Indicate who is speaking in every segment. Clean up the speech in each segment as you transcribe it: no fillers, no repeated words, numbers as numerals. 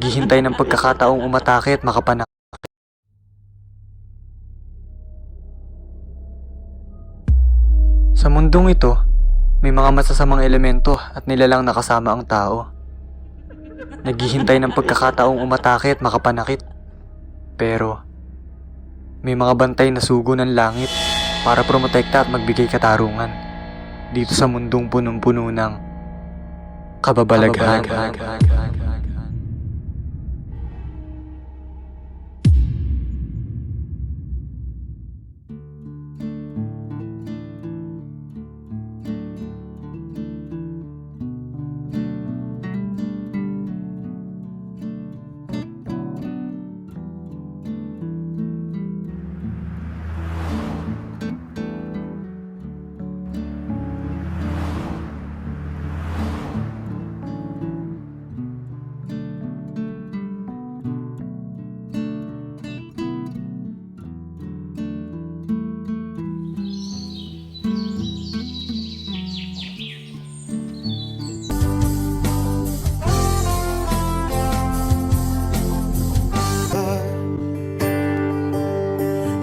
Speaker 1: Naghihintay ng pagkakataong umatake at makapanak. Sa mundong ito, may mga masasamang elemento at nilalang na kasama ang tao. Naghihintay ng pagkakataong umatake at makapanakit. Pero, may mga bantay na sugo ng langit para promotekta at magbigay katarungan dito sa mundong punong-puno ng kababalaghan.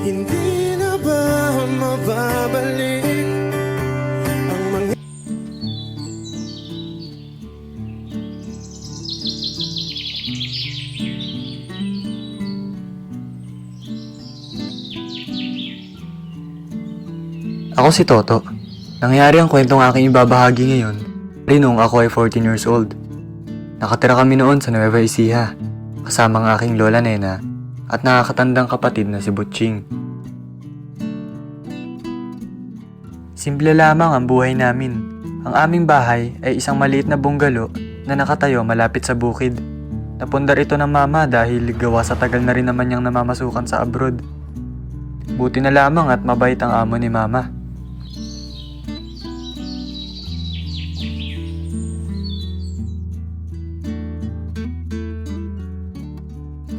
Speaker 2: Hindi na ba mababalik ang mga
Speaker 1: Ako si Toto. Nangyari ang kwentong aking ibabahagi ngayon rin noong ako ay 14 years old. Nakatira kami noon sa Nueva Ecija, kasama ang aking lola Nena at nakakatandang kapatid na si Butching. Simple lamang ang buhay namin. Ang aming bahay ay isang maliit na bungalo na nakatayo malapit sa bukid. Napundar ito ng mama dahil gawa sa tagal na rin naman niyang namamasukan sa abroad. Buti na lamang at mabait ang amo ni mama.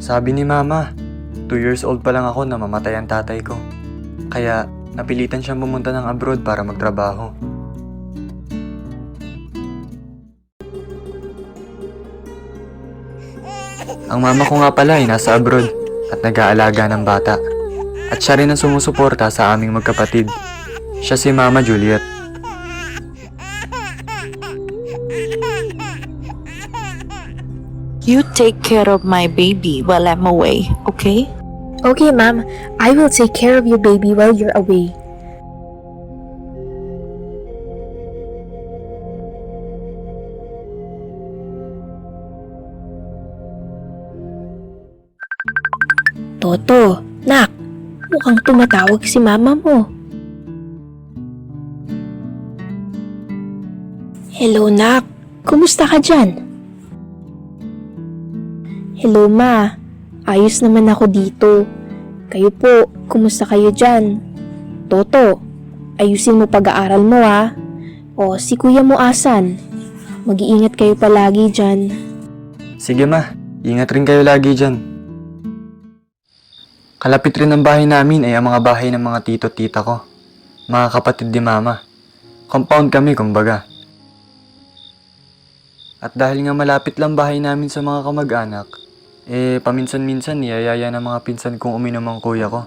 Speaker 1: Sabi ni mama, 2 years old pa lang ako na mamatay ang tatay ko. Kaya napilitan siyang pumunta ng abroad para magtrabaho. Ang mama ko nga pala ay nasa abroad at nag-aalaga ng bata. At siya rin ang sumusuporta sa aming magkapatid. Siya si Mama Juliet.
Speaker 3: You take care of my baby while I'm away, okay?
Speaker 4: Okay, Mom. I will take care of your baby while you're away. Toto, nak, mukhang tumatawag si mama mo. Hello, nak. Kumusta ka dyan? Hello, ma. Ayos naman ako dito. Kayo po, kumusta kayo dyan? Toto, ayusin mo pag-aaral mo ha. O si kuya mo asan? Mag-iingat kayo palagi dyan.
Speaker 1: Sige ma, ingat rin kayo lagi dyan. Kalapit rin ng bahay namin ay ang mga bahay ng mga tito at tita ko. Mga kapatid ni mama. Compound kami kumbaga. At dahil nga malapit lang bahay namin sa mga kamag-anak, paminsan-minsan niyayaya ng mga pinsan kong uminom ang kuya ko.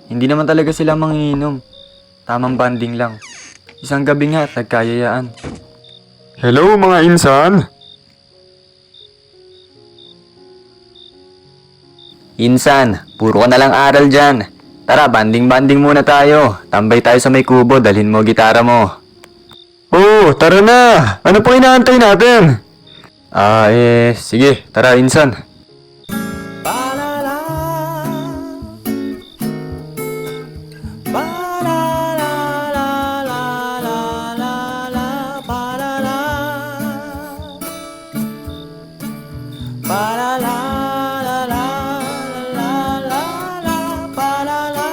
Speaker 1: Hindi naman talaga sila manginginom. Tamang banding lang. Isang gabi nga at nagkayayaan.
Speaker 5: Hello mga insan!
Speaker 1: Insan, puro ka na lang aral dyan. Tara, banding-banding muna tayo. Tambay tayo sa may kubo, dalhin mo gitara mo.
Speaker 5: Oh, tara na! Ano pang inaantay natin?
Speaker 1: Sige, tara insan.
Speaker 2: Palala, palala, la, la, la, la, la, palala, palala, la, la, la, la, la, palala.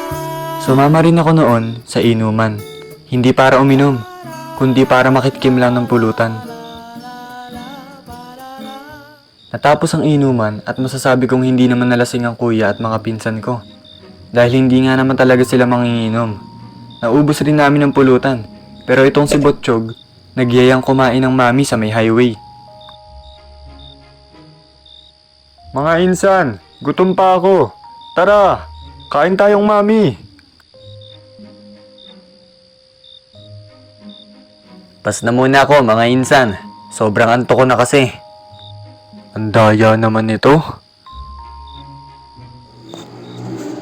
Speaker 1: Sumama rin ako noon sa inuman. Hindi para uminom, kundi para makitkim lang ng pulutan. Natapos ang inuman at masasabi kong hindi naman nalasing ang kuya at mga pinsan ko. Dahil hindi nga naman talaga sila manginginom. Naubos rin namin ang pulutan. Pero itong si Botchog, nagyayang kumain ng mami sa may highway.
Speaker 5: Mga insan, gutom pa ako. Tara, kain tayong mami.
Speaker 1: Pas na muna ako mga insan. Sobrang antok ko na kasi.
Speaker 5: Ang daya naman nito.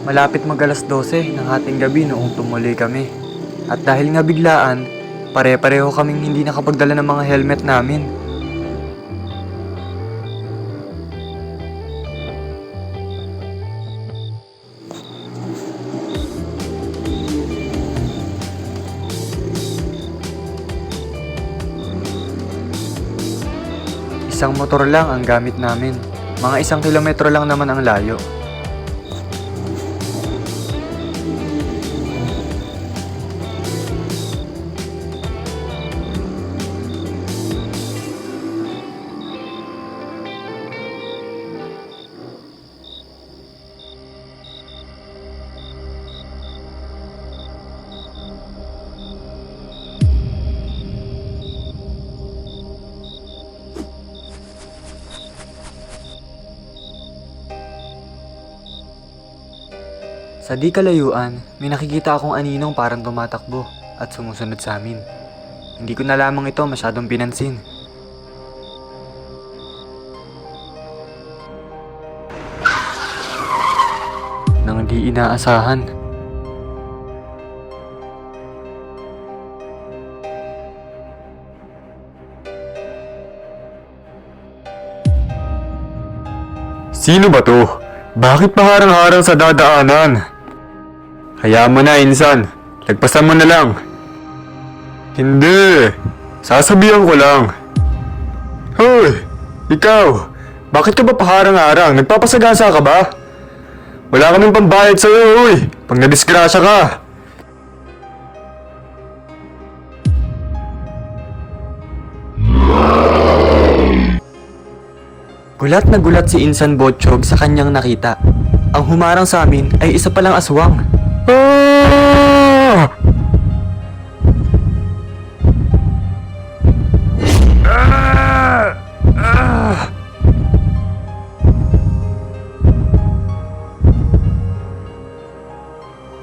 Speaker 1: Malapit mag alas 12 ng ating gabi noong tumuloy kami. At dahil nga biglaan, pare-pareho kaming hindi nakapagdala ng mga helmet namin. Isang motor lang ang gamit namin. Mga 1 kilometro lang naman ang layo. Sa di kalayuan, may nakikita akong aninong parang tumatakbo at sumusunod sa amin. Hindi ko na lamang ito masyadong pinansin. Nang di inaasahan.
Speaker 5: Sino ba to? Bakit paharang-harang sa dadaanan? Kaya mo na, insan. Lagpasan mo na lang. Hindi. Sasabihan ko lang. Hoy! Ikaw! Bakit ka ba paharang-harang? Nagpapasagasa ka ba? Wala kaming pambayad sa'yo, hoy! Pag nadisgrasya ka!
Speaker 1: Gulat na gulat si Insan Botchog sa kanyang nakita. Ang humarang sa amin ay isa palang aswang.
Speaker 5: Ah!